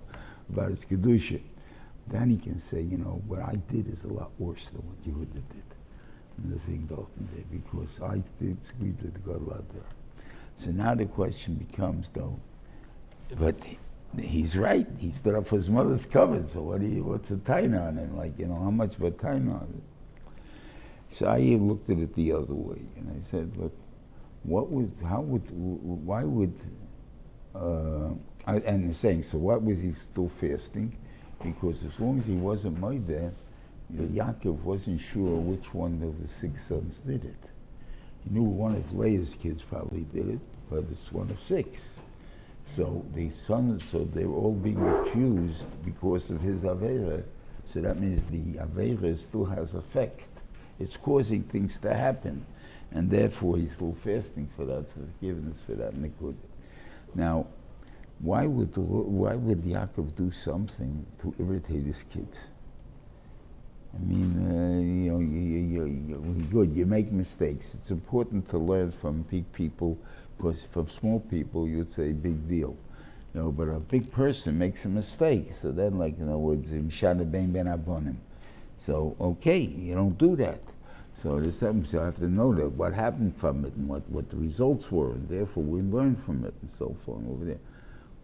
about his kedusha. Then he can say, what I did is a lot worse than what Yehuda did. The thing there, because I disagreed with God out there. So now the question becomes, though, but he's right. He stood up for his mother's covet. So what's the taina on him? How much of a taina on it? So I looked at it the other way, and I said, look, and they're saying, so what was he still fasting? Because as long as he wasn't made there, Ya'akov wasn't sure which one of the 6 sons did it. He knew one of Leah's kids probably did it, but it's one of 6. So the sons, they were all being accused because of his Avera. So that means the Avera still has effect. It's causing things to happen. And therefore he's still fasting for that, for forgiveness for that nikud. Now, why would Yaakov do something to irritate his kids? I mean, you're good, you make mistakes. It's important to learn from big people, because from small people you would say big deal. But a big person makes a mistake. So then, in other words, so, okay, you don't do that. So there's something, so I have to know that what happened from it and what the results were, and therefore we learn from it and so forth over there.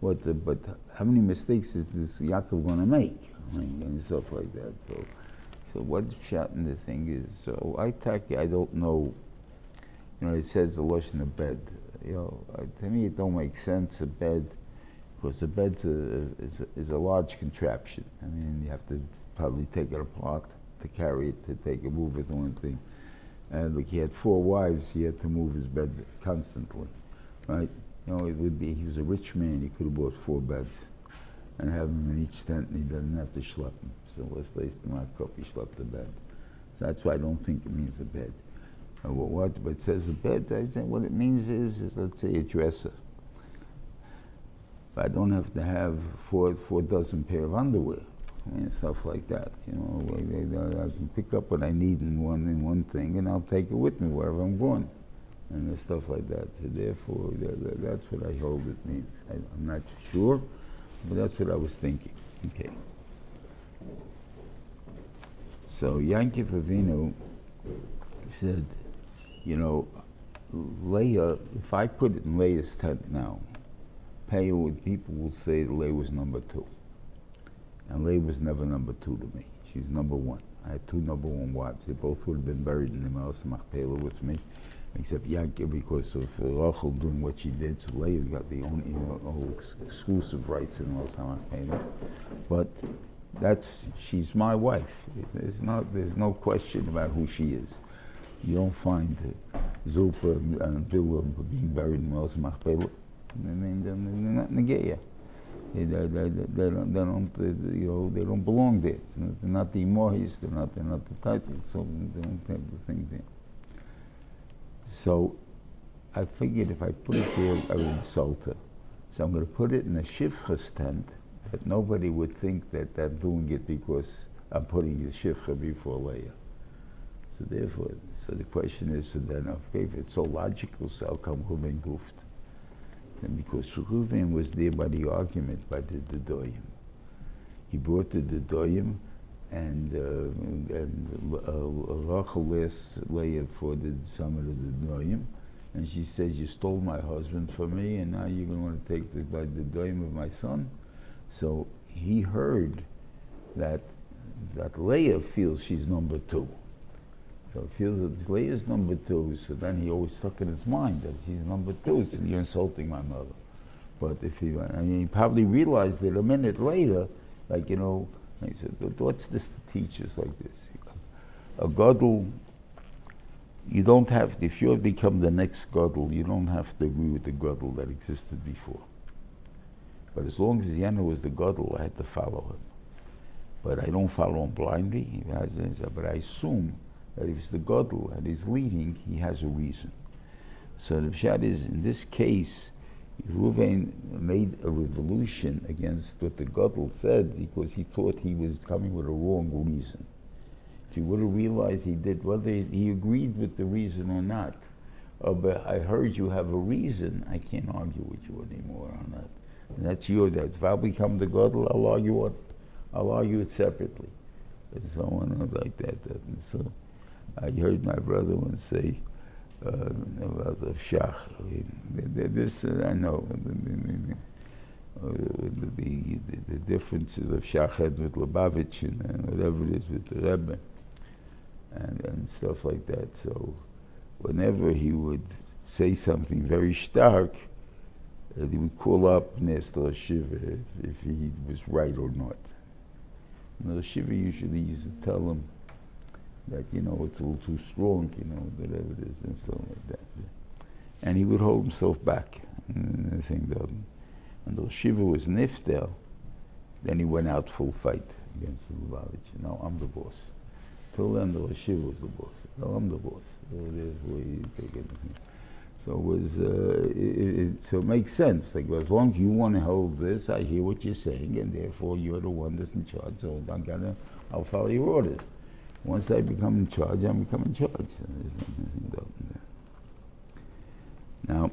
But how many mistakes is this Yaakov going to make? And stuff like that. So what's shot in the thing is, so I don't know, it says the Lashon of bed. To me it don't make sense, a bed, because a bed is a large contraption. I mean, you have to probably take it apart to carry it, to move it one thing. And look, he had 4 wives, he had to move his bed constantly, right? It would be, he was a rich man, he could have bought 4 beds and have them in each tent, and he doesn't have to schlep them. So let's place them on a he schlepped the bed. So that's why I don't think it means a bed. But it says a bed, I say what it means is let's say a dresser. But I don't have to have 4 dozen pair of underwear, stuff like that. I can pick up what I need in one thing, and I'll take it with me wherever I'm going, and stuff like that. So therefore, that's what I hold it means. I'm not sure, but that's what I was thinking. Okay. So Yaakov Avinu said, Leah, if I put it in Leah's tent now, people will say Leah was number 2. And Leah was never number 2 to me. She's number 1. I had 2 number 1 wives. They both would have been buried in the Me'aras Machpelah with me, except Ya'akov, because of Rachel doing what she did. So Leah got the only exclusive rights in the Me'aras Machpelah. But she's my wife. There's no question about who she is. You don't find Zulpa and Bilam being buried in the Me'aras Machpelah. They're not Negeya. They don't belong there. They're not the Imohis, they're not the titles, so they don't have the thing there. So I figured if I put it there, I would insult her. So I'm going to put it in a shifcha's tent, that nobody would think that I'm doing it because I'm putting the shifcha before Leah. So therefore, the question is, so then, okay, if it's so logical, so how come Reuven goofed? And because Reuven was there by the argument, by the Doyim. He brought the Doyim, and Rachel asked Leah for the summit of the Doyim, and she says, you stole my husband from me, and now you're going to want to take the Doyim of my son? So he heard that Leah feels she's number 2. So he feels that Leah's number 2, so then he always stuck in his mind that she's number 2, so you're insulting my mother. But if he probably realized it a minute later, he said, what's this to teach us like this? A gadol, you don't have, if you have become the next gadol, you don't have to agree with the gadol that existed before. But as long as Yana was the gadol, I had to follow him. But I don't follow him blindly, but I assume that if it's the gadol and he's leading, he has a reason. So the pshat is, in this case, Reuven made a revolution against what the gadol said because he thought he was coming with a wrong reason. If he would have realized he did, whether he agreed with the reason or not, but I heard you have a reason, I can't argue with you anymore on that. And that's that. If I become the gadol, I'll argue it separately. And so on like that. And so I heard my brother once say about the Shach. This I know. The differences of Shached with Lubavitch and whatever it is with the Rebbe and stuff like that. So whenever he would say something very stark, he would call up and ask the Shiva if he was right or not. And the Shiva usually used to tell him that, it's a little too strong, whatever it is, and so like that. And he would hold himself back. And the Shiva was niftel, then he went out full fight against the Lubavitch. No, I'm the boss. Till then, the Shiva was the boss. No, I'm the boss. Therefore, you take anything. So so it makes sense. Like, as long as you want to hold this, I hear what you're saying, and therefore you're the one that's in charge. So I'll follow your orders. Once I become in charge, I become in charge. Now,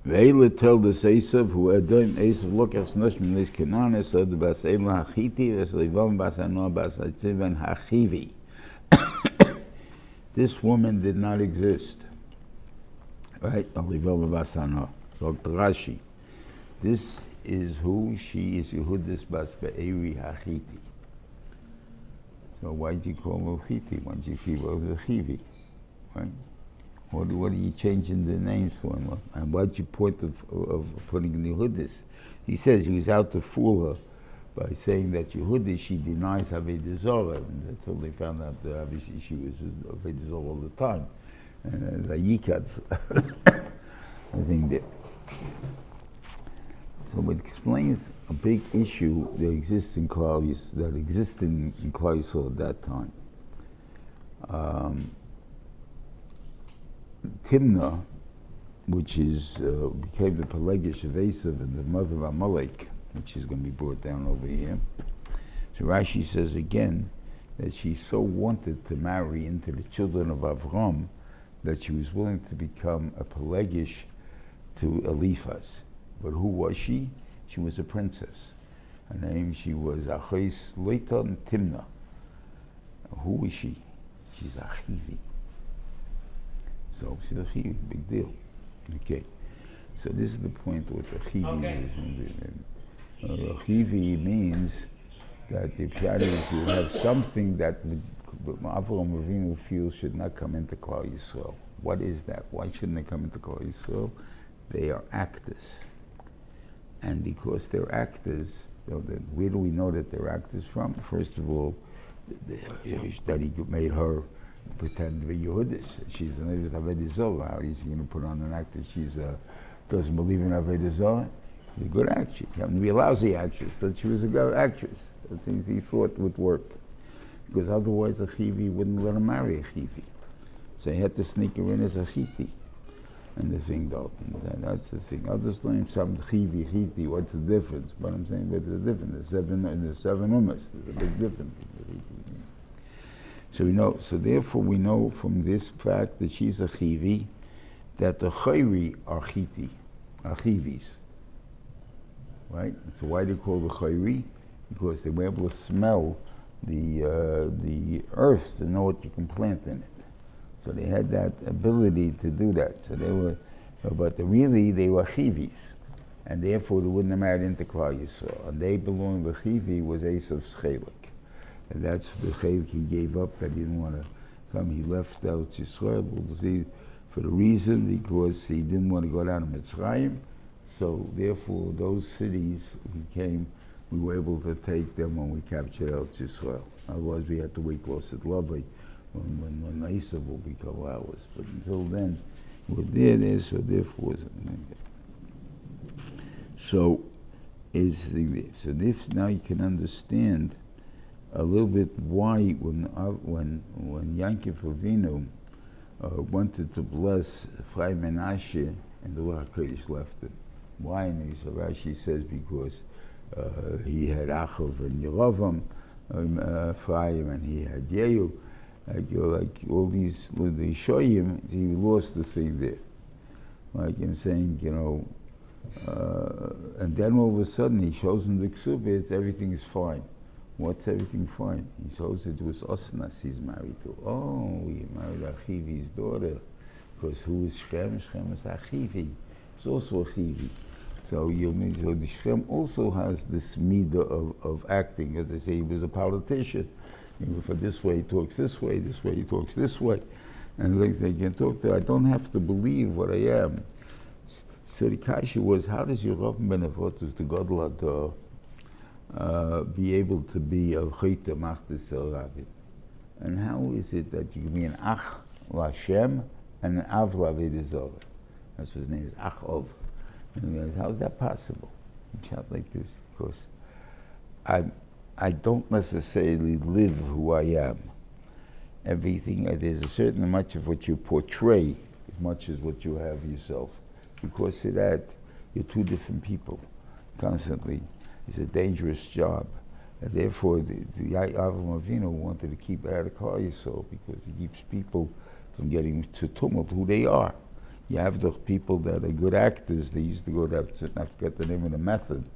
Ve'ela tell the Esav, who Edom Esav lokach nashmin lis Kenan, so the bas Elah hachiti, ves levam bas Anoah bas Atzivan hachivi. This woman did not exist, right? Levam bas Anoah. So Rashi, this is who she is. Yehudis bas Be'eri hachiti. So why did you call her Chiti? Why did you call her Chivi? Right? What are you changing the names for him? And what's your point of putting in Yehudis? He says he was out to fool her by saying that Yehudis, she denies Avodah Zarah, until they found out that obviously she was Avodah Zarah all the time. And as a Yikatz, I think that. So it explains a big issue that exists in Klal Yisrael at that time. Timnah, which became the Pelegish of Esav and the mother of Amalek, which is going to be brought down over here. So Rashi says again that she so wanted to marry into the children of Avram that she was willing to become a Pelegish to Eliphaz. But who was she? She was a princess. Her name, she was Achis Leiton Timnah. Who is she? She's a Chivi. So she's a Chivi, big deal. Okay. So this is the point what the chivi Okay. is. Chivi means that the pshat is you have something that Avram Avinu feels should not come into Klal Yisrael. What is that? Why shouldn't they come into Klal Yisrael? They are actors. And because they're actors, where do we know that they're actors from? First of all, that he made her pretend to be Yehudis. She's an Avodah Zorah. How is she going to put on an actress? She's doesn't believe in Avodah Zorah. She's a good actress. She happened to be a lousy actress, but she was a good actress. That's things he thought would work. Because otherwise the Chivi wouldn't let him marry a Chivi. So he had to sneak her in as a Chiti. And the thing though, that's the thing. I'll just learn some Chiti, what's the difference? But I'm saying what's the difference? The seven umas, there's a big difference. So we know, so therefore we know from this fact that she's a Chivi, that the Chayri are Chiti, are Chivis. Right? So why they call the Chayri? Because they were able to smell the earth to know what you can plant in it. So they had that ability to do that. So they were, but really they were Chivis, and therefore they wouldn't have married into Klal Yisrael. And they belonged, the Chivi was Esav's Chelik. And that's the Chelik he gave up, that he didn't want to come. He left out Yisrael, we'll see, for the reason because he didn't want to go down to Mitzrayim. So therefore those cities we were able to take them when we captured El Yisrael. Otherwise we had to wait close at Lovely when Esav will become ours. But until then, we're there, so therefore so this now you can understand a little bit why when Yaakov Avinu wanted to bless Efraim and Asher, and the Ruach HaKodesh left him. Why? And so Rashi says because he had Achav and Yeravam, Efraim, and he had Yehu. Like all these, they show him, he lost the thing there. Like I'm saying, and then all of a sudden he shows him the Ksubit, everything is fine. What's everything fine? He shows it was Osnas he's married to. Oh, he married Achivi's daughter. Because who is Shem? Shem is Achivi. It's also Achivi. So the Shem also has this midah of acting. As they say, he was a politician. For this way he talks this way he talks this way. And like they can talk to, I don't have to believe what I am. So the kasha was, how does Yerav ben Avotus, the Gadol be able to be a Chayta Machtes El Rabin? And how is it that you can be an Ach LaShem and an Av LaVedah Zorah? That's what his name is, Ach Ov. And how is that possible? You shout like this, because I don't necessarily live who I am. Everything, there's a certain much of what you portray as much as what you have yourself. Because of that, you're two different people constantly. It's a dangerous job. And therefore, the Avram Avinu wanted to keep it out of Klal Yisrael because he keeps people from getting to tumult who they are. You have the people that are good actors. They used to go to, I forget the name of the method,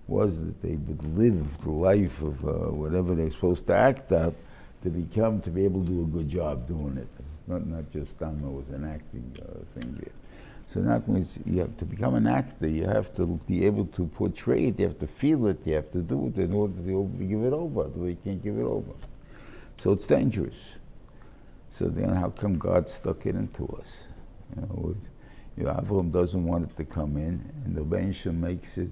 was that they would live the life of whatever they're supposed to act out to be able to do a good job doing it. Not just Dhamma was an acting thing there. So not only you have to become an actor, you have to be able to portray it, you have to feel it, you have to do it in order to give it over, otherwise you can't give it over. So it's dangerous. So then how come God stuck it into us? Avram doesn't want it to come in, and the Bensham makes it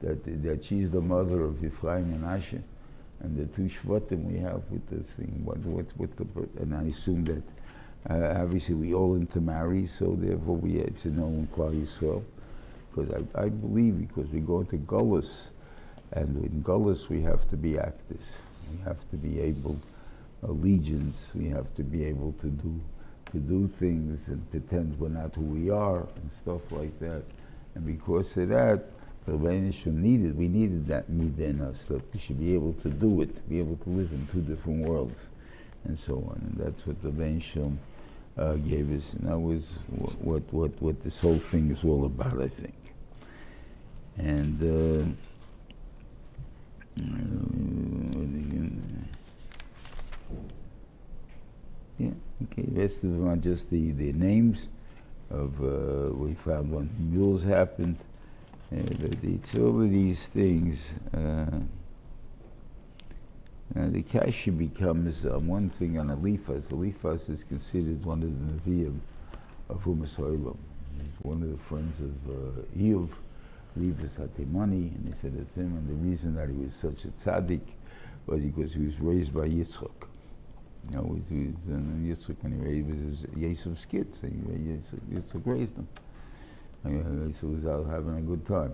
that she's the mother of Ephraim and Asher, and the two Shvatim we have with this thing. And I assume that obviously we all intermarry, so therefore it's a known Klal Yisrael. Because I believe because we go into Gullus, and in Gullus we have to be actors. We have to be able, allegiance, we have to be able to do things and pretend we're not who we are and stuff like that. And because of that, we needed that midah in us, that we should be able to do it, be able to live in two different worlds, and so on. And that's what the Bensham gave us, and that was what this whole thing is all about, I think. And yeah, okay, the rest of them are just the names, we found when mules happened. But it's all of these things. The kasha becomes one thing on Eliphaz. Eliphaz is considered one of the Nevi'im of Umas Ha'olam. He's one of the friends of Eov, Eliphaz Hatemani, and he said it's him. And the reason that he was such a tzaddik was because he was raised by Yitzchak. You know, Yitzchak when he was Yosef's kid, so Yitzchak raised him. Yosef was out having a good time.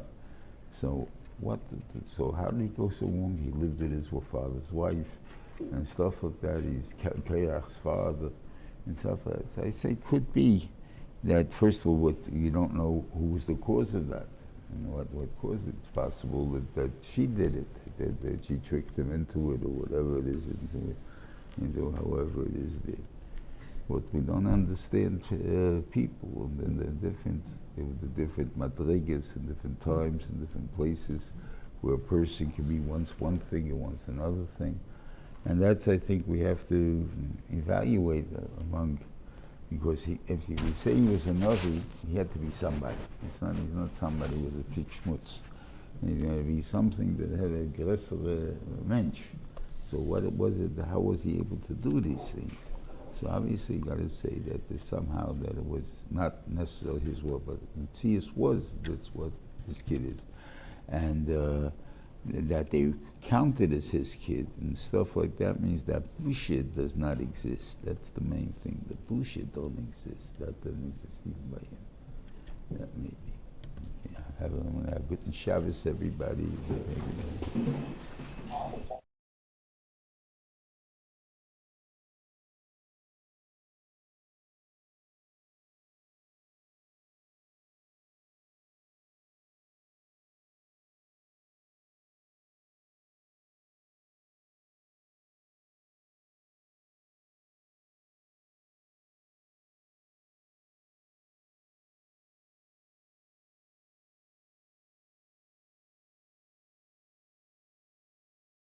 So so how did he go so wrong? He lived with his father's wife and stuff like that. He's Kayach's father and stuff like that. So I say it could be that first of all, you don't know who was the cause of that. You know what caused it. It's possible that she did it, that she tricked him into it or whatever it is, into however it is there. But we don't understand people and the different madrigas and different times and different places where a person can be once one thing and once another thing. And that's, I think, we have to evaluate among, because if you say he was a Navi, he had to be somebody. He's not somebody with a big schmutz. He's going to be something that had a größere mensch. So what was it? How was he able to do these things? So obviously you got to say that somehow that it was not necessarily his will, but Matthias was, that's what his kid is. And that they counted as his kid and stuff like that means that bullshit does not exist. That's the main thing. The bullshit don't exist. That doesn't exist even by him. That may be. Yeah, have a good Shabbos, everybody.